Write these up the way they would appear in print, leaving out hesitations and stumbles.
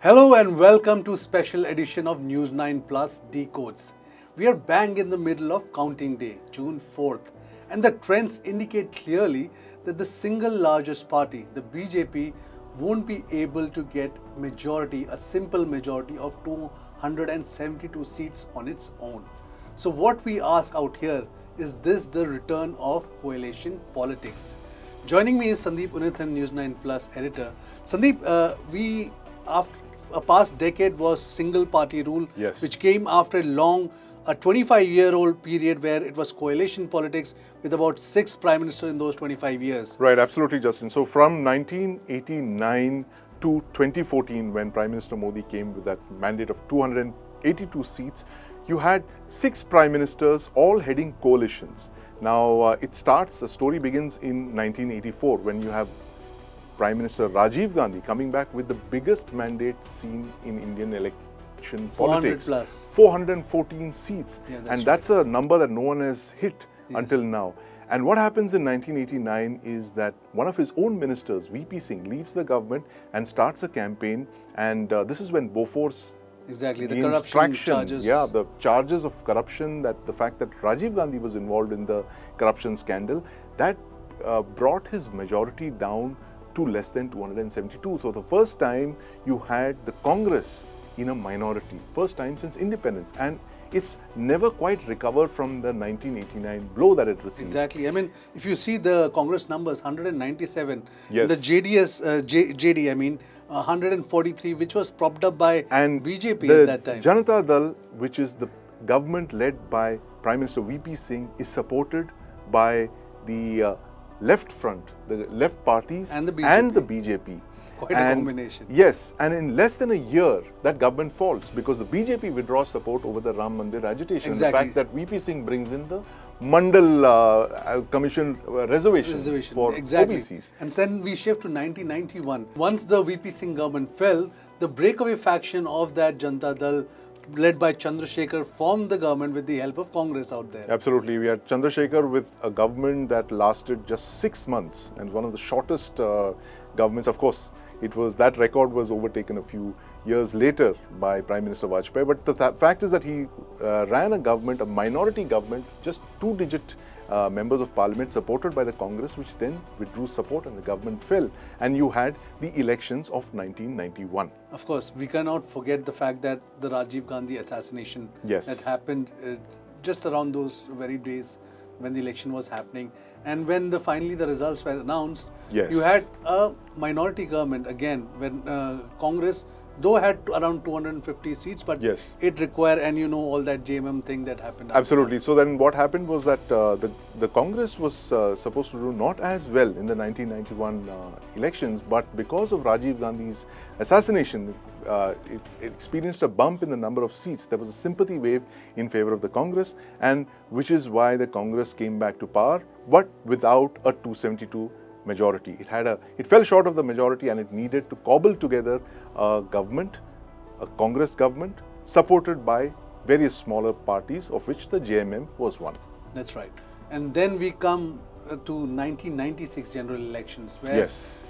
Hello and welcome to special edition of News 9 Plus Decodes. We are bang in the middle of counting day, June 4th, and the trends indicate clearly that the single largest party, the BJP, won't be able to get a simple majority of 272 seats on its own. So what we ask out here is this the return of coalition politics? Joining me is Sandeep Unithan, News 9 Plus editor. Sandeep, we after a past decade was single party rule, Yes. which came after a 25-year-old period where it was coalition politics with about 6 prime ministers in those 25 years. Right, absolutely, Justin. So from 1989 to 2014, when Prime Minister Modi came with that mandate of 282 seats, you had 6 prime ministers all heading coalitions. Now, the story begins in 1984 when you have Prime Minister Rajiv Gandhi coming back with the biggest mandate seen in Indian election 400 politics. plus. 414 seats. Yeah, that's and right. that's a number that no one has hit until now. And what happens in 1989 is that one of his own ministers, VP Singh, leaves the government and starts a campaign. And this is when Bofors Exactly, the gains corruption traction. charges. Yeah, the charges of corruption, the fact that Rajiv Gandhi was involved in the corruption scandal, that brought his majority down to less than 272. So the first time you had the Congress in a minority, first time since independence, and it's never quite recovered from the 1989 blow that it received. Exactly. I mean, if you see the Congress numbers, 197. Yes. The JD, 143, which was propped up by And BJP the at that time. Janata Dal, which is the government led by Prime Minister VP Singh, is supported by the left front, the left parties And the BJP. Quite a combination. Yes, and in less than a year, that government falls because the BJP withdraws support over the Ram Mandir agitation. Exactly. The fact that VP Singh brings in the Mandal Commission reservation for exactly. OBCs. And then we shift to 1991. Once the VP Singh government fell, the breakaway faction of that Janata Dal, led by Chandrasekhar, formed the government with the help of Congress out there. Absolutely. We had Chandrasekhar with a government that lasted just 6 months and one of the shortest governments. Of course, that record was overtaken a few years later by Prime Minister Vajpayee. But the fact is that he ran a government, a minority government, just 2-digit members of parliament supported by the Congress, which then withdrew support and the government fell. And you had the elections of 1991. Of course, we cannot forget the fact that the Rajiv Gandhi assassination that happened just around those very days when the election was happening. And when finally the results were announced, you had a minority government again when Congress, though had around 250 seats, but it required, and you know all that JMM thing that happened. Absolutely. So then what happened was that the Congress was supposed to do not as well in the 1991 elections, but because of Rajiv Gandhi's assassination, it experienced a bump in the number of seats. There was a sympathy wave in favor of the Congress, and which is why the Congress came back to power, but without a 272 majority. It fell short of the majority and it needed to cobble together a government, a Congress government, supported by various smaller parties, of which the JMM was one. That's right. And then we come to 1996 general elections, where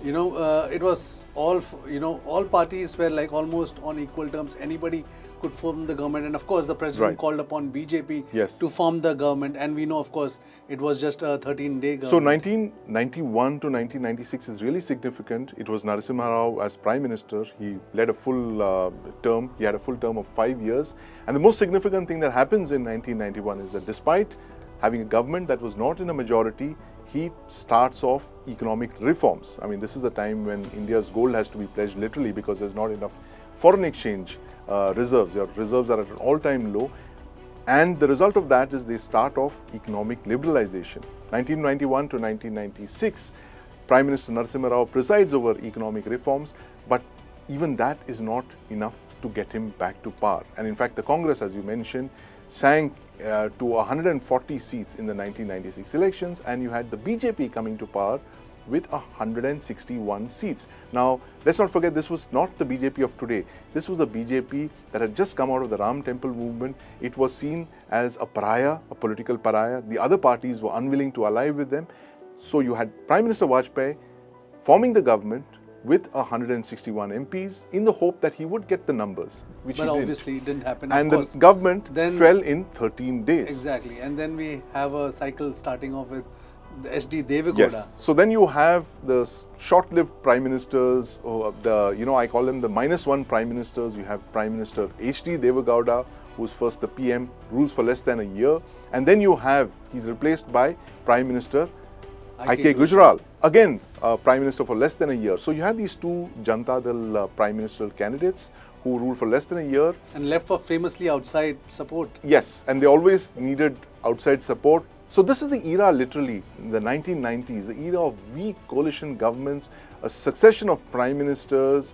it was all parties were like almost on equal terms. Anybody could form the government, and of course the president called upon BJP to form the government, and we know of course it was just a 13-day government. So 1991 to 1996 is really significant. It was Narasimha Rao as Prime Minister. He led a full term. He had a full term of 5 years. And the most significant thing that happens in 1991 is that despite having a government that was not in a majority, he starts off economic reforms. I mean, this is the time when India's gold has to be pledged literally because there's not enough foreign exchange reserves. Your reserves are at an all-time low. And the result of that is they start off economic liberalization. 1991 to 1996, Prime Minister Narasimha Rao presides over economic reforms, but even that is not enough to get him back to power. And in fact, the Congress, as you mentioned, sank to 140 seats in the 1996 elections, and you had the BJP coming to power with 161 seats. Now, let's not forget, this was not the BJP of today. This was a BJP that had just come out of the Ram Temple movement. It was seen as a pariah, a political pariah. The other parties were unwilling to ally with them. So you had Prime Minister Vajpayee forming the government with 161 MPs in the hope that he would get the numbers, which But he didn't. obviously it didn't happen. And of the course. government Then- fell in 13 days. Exactly. And then we have a cycle starting off with the HD Devegoda. Yes. So then you have the short-lived prime ministers, or I call them the -1 prime ministers. You have Prime Minister HD Devegowda, who's first the PM, rules for less than a year. And then he's replaced by Prime Minister I.K. Gujral, again Prime Minister for less than a year. So you have these two Janata Dal Prime Ministerial candidates who rule for less than a year. And left for famously outside support. Yes, and they always needed outside support. So this is the era, literally, in the 1990s, the era of weak coalition governments, a succession of prime ministers,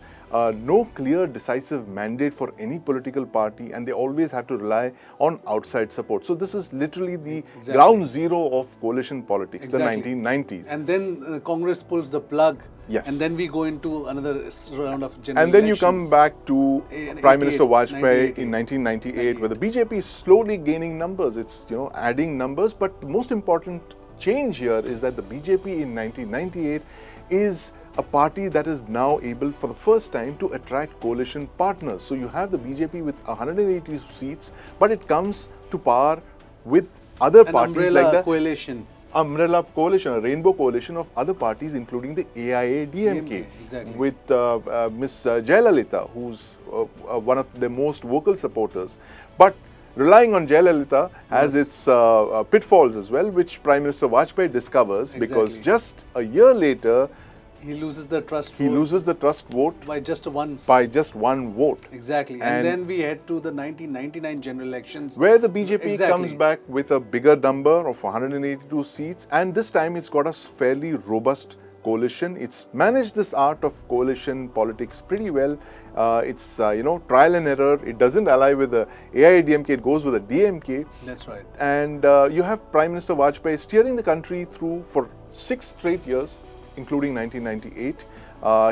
no clear decisive mandate for any political party, and they always have to rely on outside support. So this is literally the ground zero of coalition politics, the 1990s. And then Congress pulls the plug. Yes. And then we go into another round of general And then elections. you come back to Prime Minister Vajpayee in 1998, 98. where the BJP is slowly gaining numbers. It's adding numbers, but the most important change here is that the BJP in 1998 is a party that is now able for the first time to attract coalition partners. So you have the BJP with 180 seats, but it comes to power with other An parties umbrella like the coalition. umbrella coalition, a rainbow coalition of other parties, including the AIA-DMK, exactly. with Ms. Jayalalitha, who's one of the most vocal supporters. But relying on Jayalalitha has its pitfalls as well, which Prime Minister Vajpayee discovers because just a year later, he loses the trust he loses the trust vote by just one vote. Exactly. And then we head to the 1999 general elections, where the BJP comes back with a bigger number of 182 seats, and this time it's got a fairly robust coalition. It's managed this art of coalition politics pretty well. It's trial and error. It doesn't ally with the AIA-DMK, it goes with the DMK. That's right. And you have Prime Minister Vajpayee steering the country through for 6 straight years, including 1998.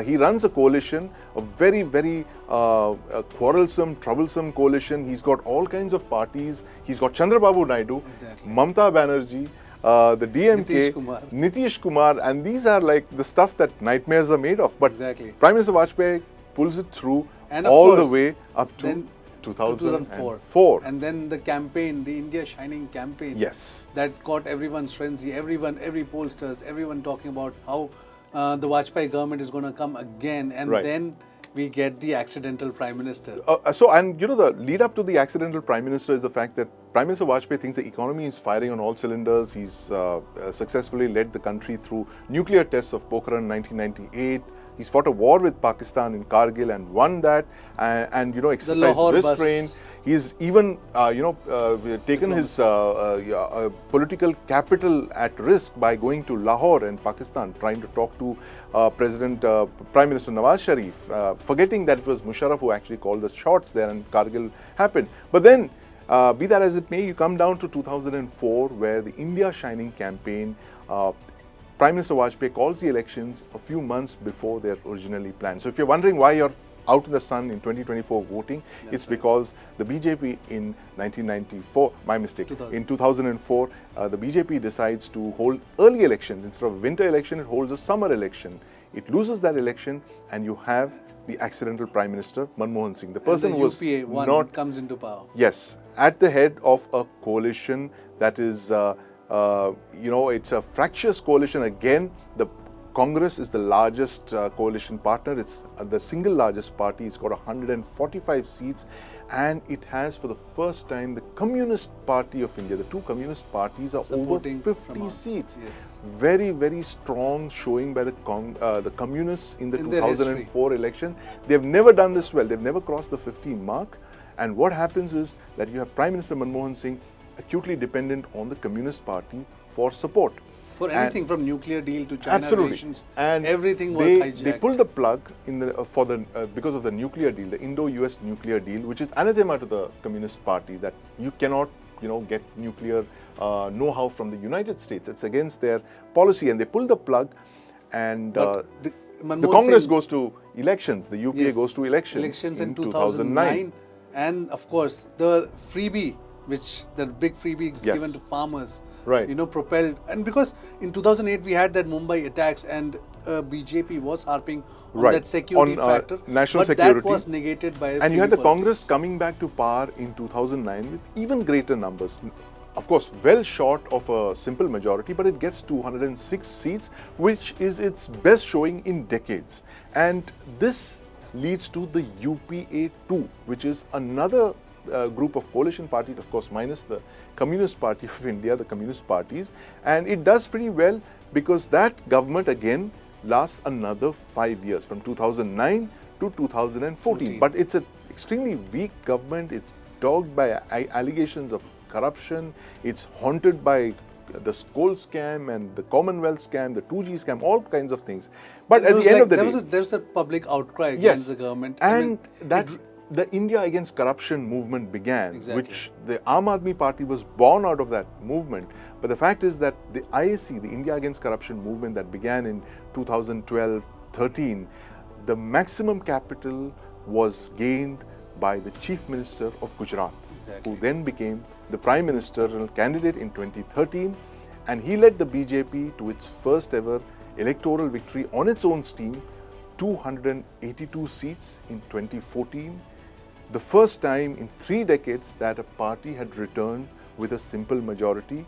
He runs a coalition, a very, very quarrelsome, troublesome coalition. He's got all kinds of parties. He's got Chandrababu Naidu, Mamata Banerjee, the DMK, Nitish Kumar, and these are like the stuff that nightmares are made of. But Prime Minister Vajpayee pulls it through all the way up to 2004. And then the campaign, the India Shining campaign. Yes. That caught everyone's frenzy. Every pollsters, everyone talking about how the Vajpayee government is going to come again. And then we get the accidental prime minister. The lead up to the accidental prime minister is the fact that Prime Minister Vajpayee thinks the economy is firing on all cylinders. He's successfully led the country through nuclear tests of Pokhran in 1998. He's fought a war with Pakistan in Kargil and won that, and exercised restraint. He's even taken his political capital at risk by going to Lahore in Pakistan, trying to talk to Prime Minister Nawaz Sharif, forgetting that it was Musharraf who actually called the shots there, and Kargil happened. But then, be that as it may, you come down to 2004, where the India Shining campaign. Prime Minister Vajpayee calls the elections a few months before they're originally planned. So if you're wondering why you're out in the sun in 2024 voting, it's because the BJP in 1994, my mistake, in 2004, the BJP decides to hold early elections. Instead of a winter election, it holds a summer election. It loses that election, and you have the accidental Prime Minister, Manmohan Singh. The person who was not comes into power. Yes, at the head of a coalition that is it's a fractious coalition again. The Congress is the largest coalition partner. It's the single largest party. It's got 145 seats, and it has, for the first time, the Communist Party of India. The two communist parties are over 50 seats. Yes. Very, very strong showing by the communists in the 2004 election. They've never done this well. They've never crossed the 15 mark. And what happens is that you have Prime Minister Manmohan Singh acutely dependent on the Communist Party for support. For anything from nuclear deal to China relations, and everything was hijacked. They pulled the plug because of the nuclear deal, the Indo-US nuclear deal, which is anathema to the Communist Party, that you cannot get nuclear know-how from the United States. It's against their policy, and they pulled the plug, and the Congress goes to elections, the UPA goes to elections in 2009. And of course, the freebie which the big freebies Yes. given to farmers, Right. propelled. And because in 2008 we had that Mumbai attacks and BJP was harping on Right. that security On, factor, national but security. that was negated by And you had the freebie Congress politics. coming back to power in 2009 with even greater numbers. Of course, well short of a simple majority, but it gets 206 seats, which is its best showing in decades. And this leads to the UPA-2, which is another group of coalition parties, of course, minus the Communist Party of India, the Communist parties. And it does pretty well because that government again lasts another 5 years, from 2009 to 2014. But it's an extremely weak government. It's dogged by allegations of corruption. It's haunted by the coal scam and the Commonwealth scam, the 2G scam, all kinds of things. But And at it was the end like, of the there day, was a public outcry yes, against the government. and the India Against Corruption movement began, Exactly. which the Aam Aadmi Party was born out of that movement. But the fact is that the IAC, the India Against Corruption movement that began in 2012-13, the maximum capital was gained by the Chief Minister of Gujarat, Exactly. who then became the Prime Ministerial candidate in 2013, and he led the BJP to its first ever electoral victory on its own steam, 282 seats in 2014, the first time in 3 decades that a party had returned with a simple majority,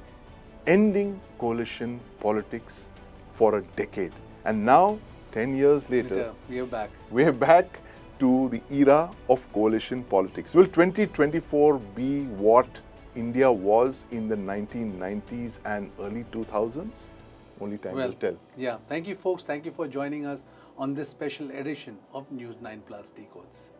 ending coalition politics for a decade. And now, 10 years later, we are back. we're back to the era of coalition politics. Will 2024 be what India was in the 1990s and early 2000s? Only time will tell. Yeah. Thank you, folks. Thank you for joining us on this special edition of News 9 Plus Decodes.